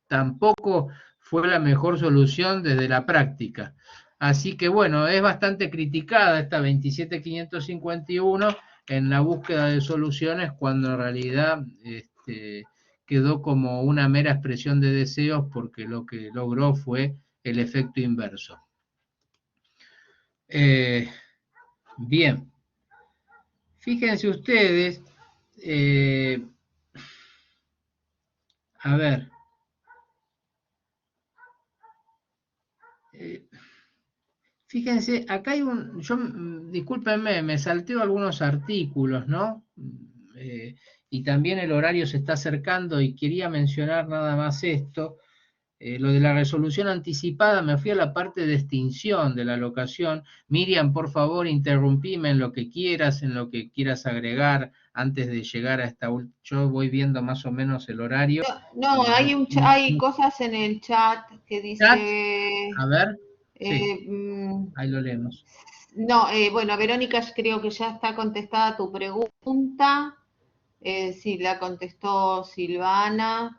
tampoco fue la mejor solución desde la práctica. Así que bueno, es bastante criticada esta 27551 en la búsqueda de soluciones cuando en realidad quedó como una mera expresión de deseos porque lo que logró fue el efecto inverso. Bien, fíjense ustedes, a ver, fíjense, acá hay discúlpenme, me salteo algunos artículos, ¿no? Y también el horario se está acercando y quería mencionar nada más esto. Lo de la resolución anticipada, me fui a la parte de extinción de la locación. Miriam, por favor, interrumpime en lo que quieras agregar antes de llegar a esta última. Yo voy viendo más o menos el horario. No, hay cosas en el chat que Chat, dice... a ver, sí, mm, ahí lo leemos. no, bueno, Verónica, creo que ya está contestada tu pregunta. Sí, la contestó Silvana.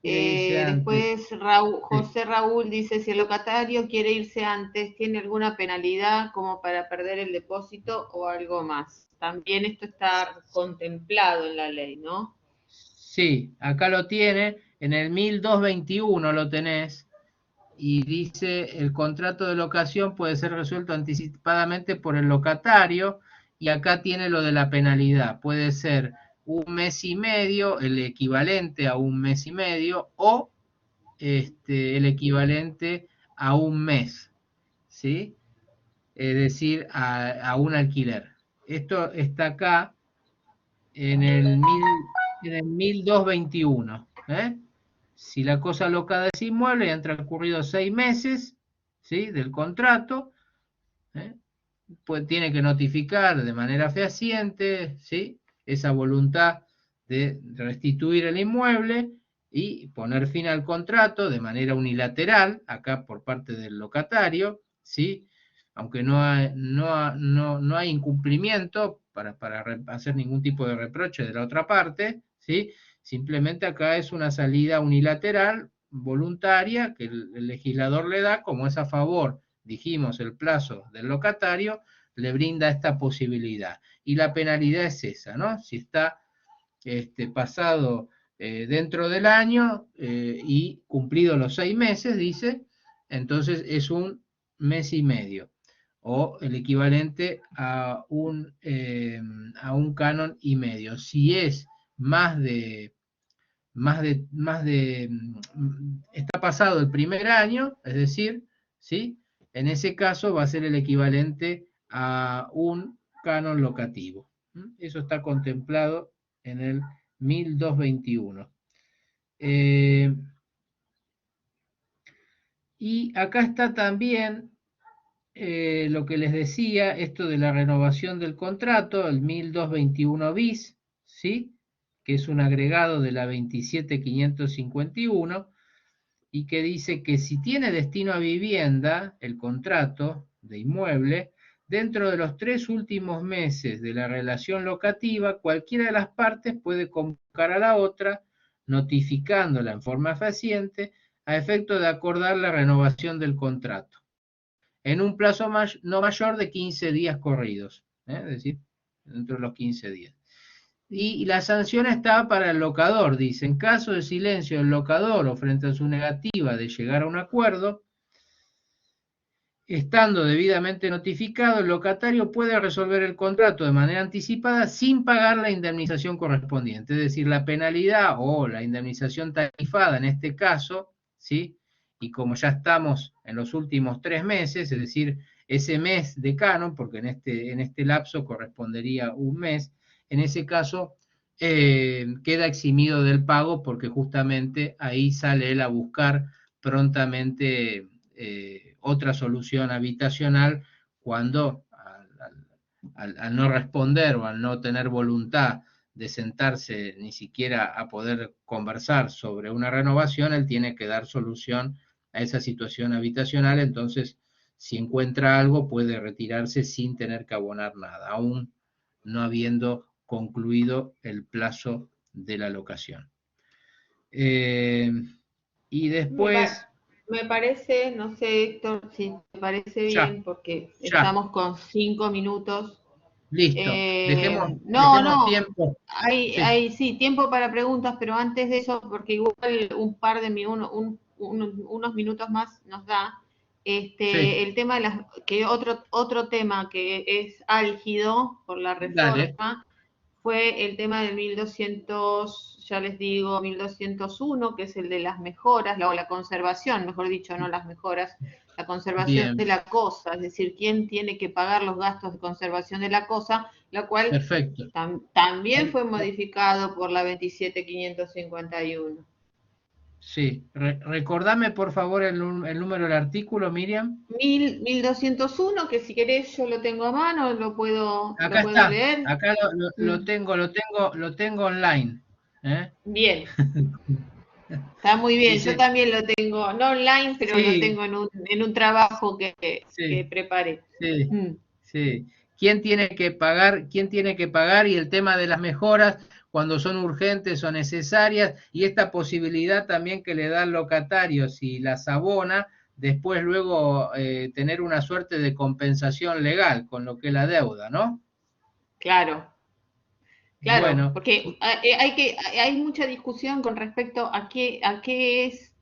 Quiere irse antes. Después Sí. José Raúl dice, si el locatario quiere irse antes, ¿tiene alguna penalidad como para perder el depósito o algo más? También esto está contemplado en la ley, ¿no? Sí, acá lo tiene, en el 1221 lo tenés, y dice, el contrato de locación puede ser resuelto anticipadamente por el locatario, y acá tiene lo de la penalidad, puede ser 1 mes y medio, el equivalente a 1 mes y medio, o el equivalente a 1 mes, ¿sí? Es decir, a un alquiler. Esto está acá en el 1221, ¿eh? Si la cosa locada es inmueble y han transcurrido 6 meses, ¿sí?, del contrato, pues tiene que notificar de manera fehaciente, ¿sí?, esa voluntad de restituir el inmueble y poner fin al contrato de manera unilateral, acá por parte del locatario, ¿sí?, aunque no hay incumplimiento para hacer ningún tipo de reproche de la otra parte, ¿sí? Simplemente acá es una salida unilateral, voluntaria, que el legislador le da, como es a favor, dijimos, el plazo del locatario, le brinda esta posibilidad. Y la penalidad es esa, ¿no? Si está pasado dentro del año y cumplido los 6 meses, dice, entonces es 1 mes y medio, o el equivalente a un canon y medio. Si es está pasado el primer año, es decir, ¿sí?, en ese caso va a ser el equivalente a un canon locativo. Eso está contemplado en el 1221. Y acá está también lo que les decía, esto de la renovación del contrato, el 1221 bis, ¿sí?, que es un agregado de la 27551, y que dice que si tiene destino a vivienda, el contrato de inmueble, dentro de los 3 últimos meses de la relación locativa, cualquiera de las partes puede convocar a la otra, notificándola en forma fehaciente, a efecto de acordar la renovación del contrato, en un plazo no mayor de 15 días corridos, es decir, dentro de los 15 días. Y la sanción está para el locador, dice, en caso de silencio del locador o frente a su negativa de llegar a un acuerdo, estando debidamente notificado, el locatario puede resolver el contrato de manera anticipada sin pagar la indemnización correspondiente, es decir, la penalidad o la indemnización tarifada en este caso, ¿sí? Y como ya estamos en los últimos 3 meses, es decir, ese mes de canon, porque en este lapso correspondería 1 mes, en ese caso queda eximido del pago, porque justamente ahí sale él a buscar prontamente otra solución habitacional, cuando al no responder o al no tener voluntad de sentarse ni siquiera a poder conversar sobre una renovación, él tiene que dar solución a esa situación habitacional. Entonces, si encuentra algo, puede retirarse sin tener que abonar nada, aún no habiendo concluido el plazo de la locación. Y después... Me parece, no sé, Héctor, si te parece bien, porque estamos con 5 minutos. Listo, dejemos tiempo. Hay tiempo para preguntas, pero antes de eso, porque igual unos minutos más nos da, el tema de que otro tema que es álgido por la reforma, fue el tema del 1200, ya les digo, 1201, que es el de las mejoras, la conservación, mejor dicho, no las mejoras, la conservación de la cosa, es decir, quién tiene que pagar los gastos de conservación de la cosa, la cual también fue modificado por la 27551. Sí, recordame por favor el número del artículo, Miriam. 1201, que si querés yo lo tengo a mano, lo puedo leer. Acá lo tengo online. Bien. Está muy bien, dice, yo también lo tengo, no online, pero lo tengo en un trabajo que preparé. Sí. ¿Quién tiene que pagar? Y el tema de las mejoras cuando son urgentes o necesarias, y esta posibilidad también que le da al locatario, si las abona, después luego tener una suerte de compensación legal con lo que es la deuda, ¿no? Claro, bueno, porque hay mucha discusión con respecto a qué es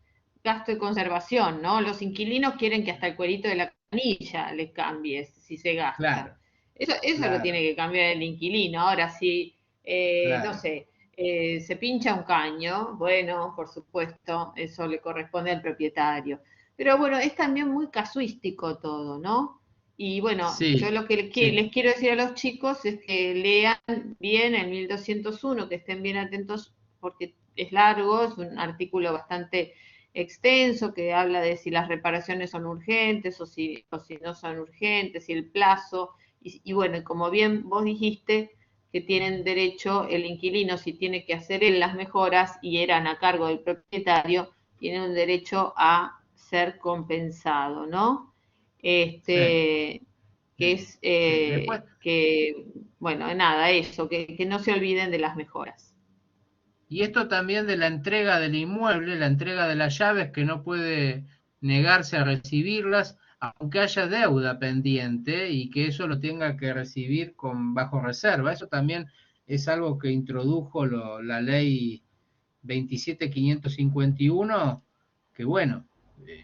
gasto de conservación, ¿no? Los inquilinos quieren que hasta el cuerito de la canilla les cambies si se gasta. Claro, Eso lo claro, tiene que cambiar el inquilino. Ahora, si, no claro. sé, se pincha un caño, bueno, por supuesto, eso le corresponde al propietario. Pero bueno, es también muy casuístico todo, ¿no? Y bueno, yo Sí, lo que sí, les quiero decir a los chicos es que lean bien el 1201, que estén bien atentos porque es largo, es un artículo bastante extenso que habla de si las reparaciones son urgentes o si no son urgentes, si el plazo, y bueno, como bien vos dijiste, que tienen derecho el inquilino, si tiene que hacer él las mejoras y eran a cargo del propietario, tiene un derecho a ser compensado, ¿no? sí, Que sí, es, sí. Después, bueno, nada, eso, que no se olviden de las mejoras. y esto también de la entrega del inmueble, la entrega de las llaves, que no puede negarse a recibirlas, aunque haya deuda pendiente y que eso lo tenga que recibir con bajo reserva. Eso también es algo que introdujo la ley 27.551, que bueno, eh,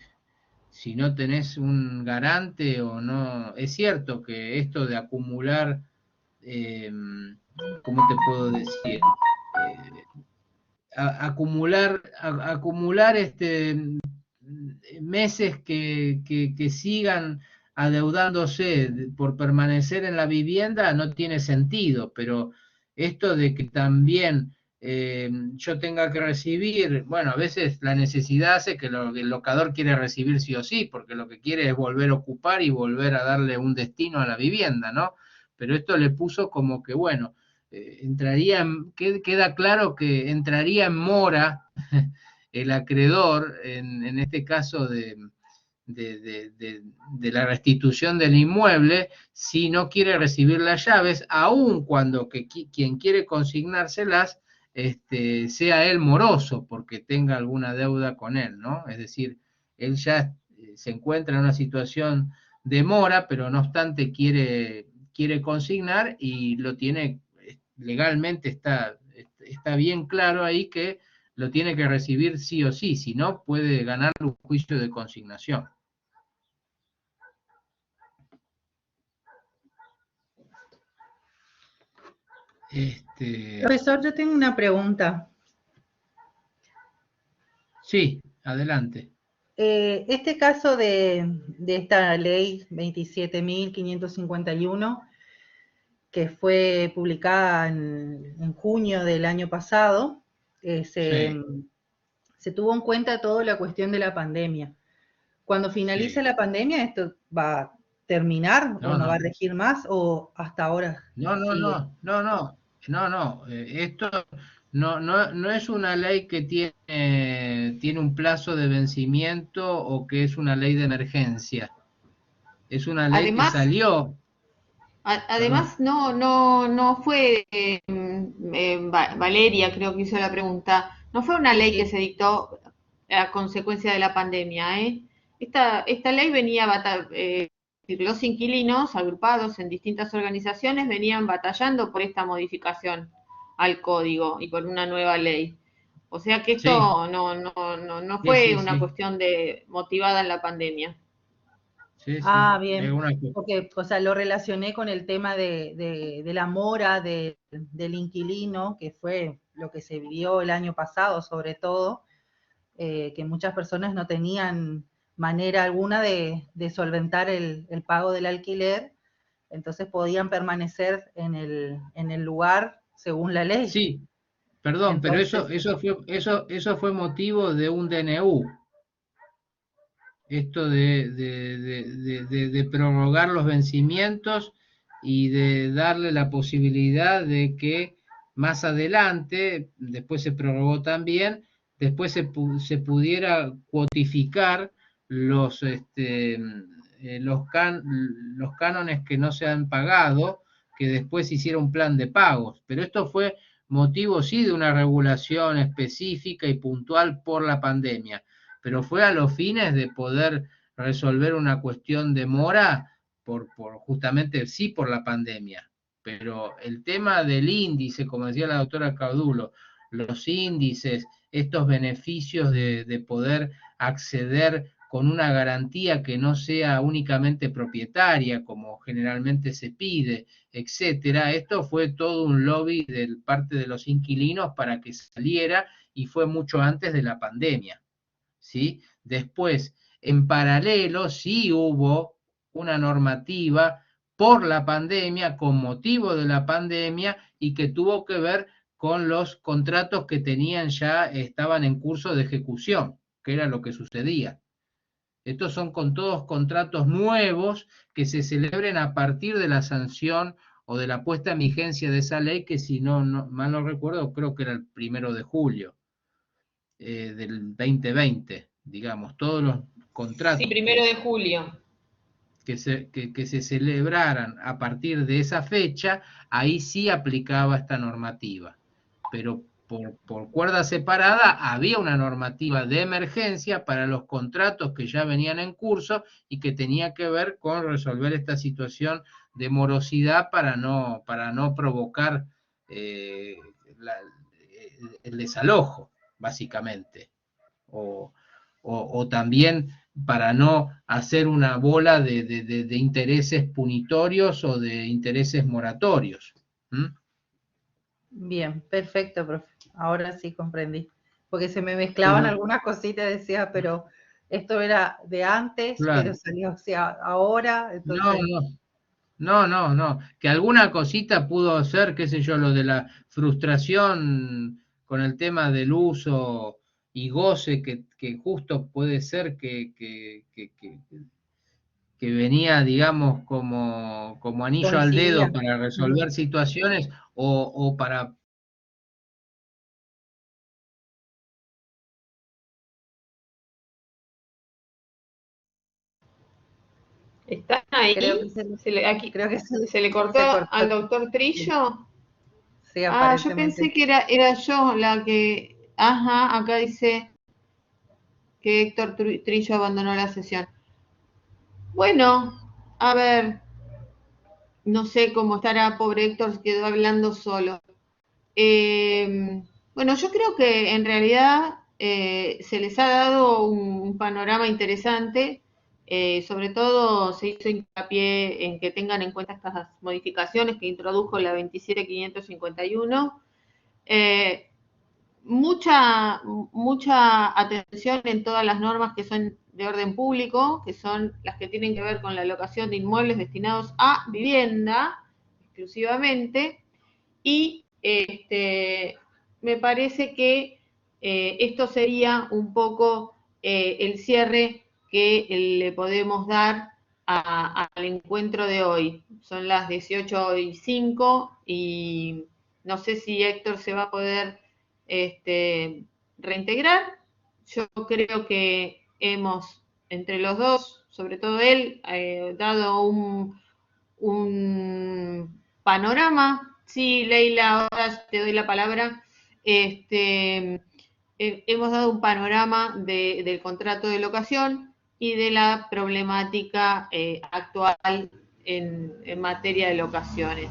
si no tenés un garante o no, es cierto que esto de acumular, eh, ¿cómo te puedo decir? Eh, acumular meses que sigan adeudándose por permanecer en la vivienda no tiene sentido, pero esto de que también yo tenga que recibir, bueno, a veces la necesidad hace que el locador quiere recibir sí o sí, porque lo que quiere es volver a ocupar y volver a darle un destino a la vivienda, ¿no? Pero esto le puso como que, bueno, queda claro que entraría en mora el acreedor, en este caso de la restitución del inmueble, si no quiere recibir las llaves, aun cuando quien quiere consignárselas sea él moroso, porque tenga alguna deuda con él, ¿no? Es decir, él ya se encuentra en una situación de mora, pero no obstante quiere consignar y lo tiene legalmente, está bien claro ahí que lo tiene que recibir sí o sí, si no puede ganar un juicio de consignación. Profesor, yo tengo una pregunta. Sí, adelante. Este caso de esta ley 27.551, que fue publicada en junio del año pasado, Sí, se tuvo en cuenta toda la cuestión de la pandemia. Cuando finalice sí. la pandemia, ¿esto va a terminar o No, no va a no. regir más o hasta ahora No, no, sigue? no, no, no, no, no. Esto no es una ley que tiene un plazo de vencimiento o que es una ley de emergencia. Es una ley que Además, salió, perdón. Además, no fue Valeria, creo que hizo la pregunta, no fue una ley que Sí. se dictó a consecuencia de la pandemia, ¿eh? Esta ley venía, los inquilinos agrupados en distintas organizaciones venían batallando por esta modificación al código y por una nueva ley. O sea que Sí, esto no sí, fue sí, una sí. cuestión motivada en la pandemia. Sí, sí. Ah, Es bien, una, porque, o sea, lo relacioné con el tema de la mora del inquilino, que fue lo que se vivió el año pasado, sobre todo, que muchas personas no tenían manera alguna de solventar el pago del alquiler, entonces podían permanecer en el lugar según la ley. sí, perdón, pero Entonces, eso fue motivo de un DNU, esto de prorrogar los vencimientos y de darle la posibilidad de que más adelante, después se prorrogó también, después se pudiera cuotificar los cánones que no se han pagado, que después se hiciera un plan de pagos. Pero esto fue motivo, sí, de una regulación específica y puntual por la pandemia, pero fue a los fines de poder resolver una cuestión de mora justamente sí por la pandemia. Pero el tema del índice, como decía la doctora Caudulo, los índices, estos beneficios de poder acceder con una garantía que no sea únicamente propietaria, como generalmente se pide, etcétera. Esto fue todo un lobby de parte de los inquilinos para que saliera, y fue mucho antes de la pandemia, ¿sí? Después, en paralelo, sí hubo una normativa por la pandemia, con motivo de la pandemia, y que tuvo que ver con los contratos que tenían ya, estaban en curso de ejecución, que era lo que sucedía. Estos son con todos contratos nuevos que se celebren a partir de la sanción o de la puesta en vigencia de esa ley, que si mal no recuerdo, creo que era el 1 de julio del 2020, digamos, todos los contratos. Sí, 1 de julio. Que se celebraran a partir de esa fecha, ahí sí aplicaba esta normativa. Pero por cuerda separada había una normativa de emergencia para los contratos que ya venían en curso y que tenía que ver con resolver esta situación de morosidad para no provocar el desalojo, básicamente. O también para no hacer una bola de intereses punitorios o de intereses moratorios. ¿Mm? Bien, perfecto, profe. Ahora sí comprendí. Porque se me mezclaban Pero, algunas cositas, decía, pero esto era de antes, claro, pero salió, o sea, ahora, entonces... no, que alguna cosita pudo ser, qué sé yo, lo de la frustración con el tema del uso y goce, que justo puede ser que venía, digamos, como anillo al Coincidía. dedo para resolver situaciones o para... ¿Están Creo ahí? que se, Aquí, creo que ¿se le cortó se cortó. al doctor Trillo? Sí, Ah, yo pensé aparentemente. que era yo la que... Ajá, acá dice que Héctor Trillo abandonó la sesión. Bueno, a ver, no sé cómo estará, pobre Héctor, quedó hablando solo. Bueno, yo creo que en realidad se les ha dado un panorama interesante, sobre todo se hizo hincapié en que tengan en cuenta estas modificaciones que introdujo la 27551. Eh, mucha atención en todas las normas que son de orden público, que son las que tienen que ver con la alocación de inmuebles destinados a vivienda exclusivamente, y me parece que esto sería un poco el cierre que le podemos dar al encuentro de hoy. Son las 18:05 y no sé si Héctor se va a poder reintegrar. Yo creo que hemos, entre los dos, sobre todo él, dado un panorama. Sí, Leila, ahora te doy la palabra. Hemos dado un panorama del contrato de locación y de la problemática actual en materia de locaciones.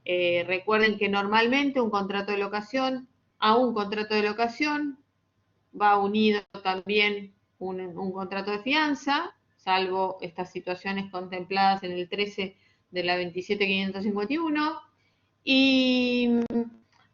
Recuerden que normalmente un contrato de locación, a un contrato de locación va unido también un contrato de fianza, salvo estas situaciones contempladas en el 13 de la 27551. Y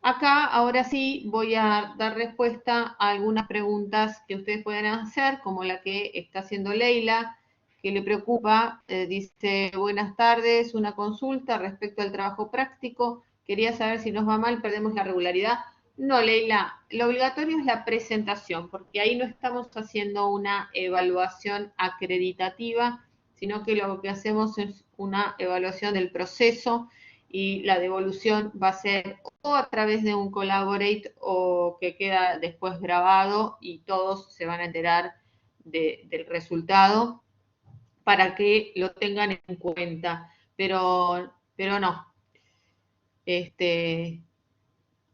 acá, ahora sí, voy a dar respuesta a algunas preguntas que ustedes pueden hacer, como la que está haciendo Leila, que le preocupa. Dice, buenas tardes, una consulta respecto al trabajo práctico. Quería saber si nos va mal, perdemos la regularidad. No, Leila, lo obligatorio es la presentación, porque ahí no estamos haciendo una evaluación acreditativa, sino que lo que hacemos es una evaluación del proceso, y la devolución va a ser o a través de un collaborate o que queda después grabado y todos se van a enterar del resultado para que lo tengan en cuenta. Pero no.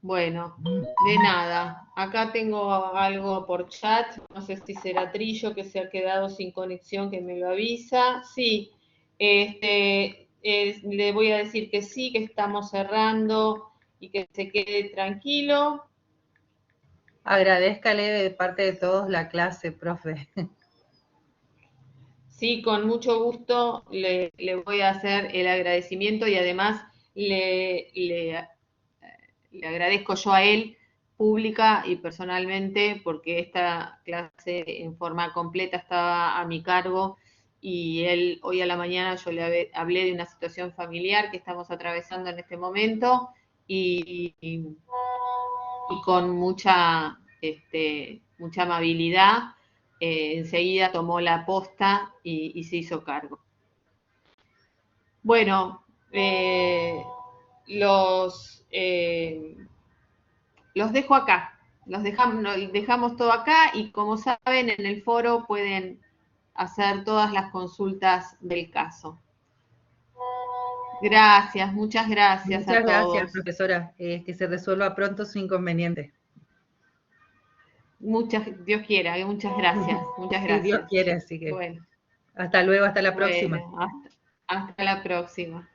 Bueno, de nada. Acá tengo algo por chat. No sé si será Trillo que se ha quedado sin conexión, que me lo avisa. Sí, le voy a decir que sí, que estamos cerrando y que se quede tranquilo. Agradézcale de parte de todos la clase, profe. Sí, con mucho gusto le voy a hacer el agradecimiento y además le agradezco yo a él pública y personalmente porque esta clase en forma completa estaba a mi cargo y él hoy a la mañana yo le hablé de una situación familiar que estamos atravesando en este momento y con mucha amabilidad enseguida tomó la posta y se hizo cargo. Bueno, los dejo acá, los dejamos todo acá y como saben en el foro pueden hacer todas las consultas del caso. Gracias, muchas gracias a todos. Muchas gracias, profesora. Que se resuelva pronto su inconveniente. Dios quiera, muchas gracias, muchas gracias. Si Dios quiere, así que bueno, hasta luego, hasta la próxima. Hasta la próxima.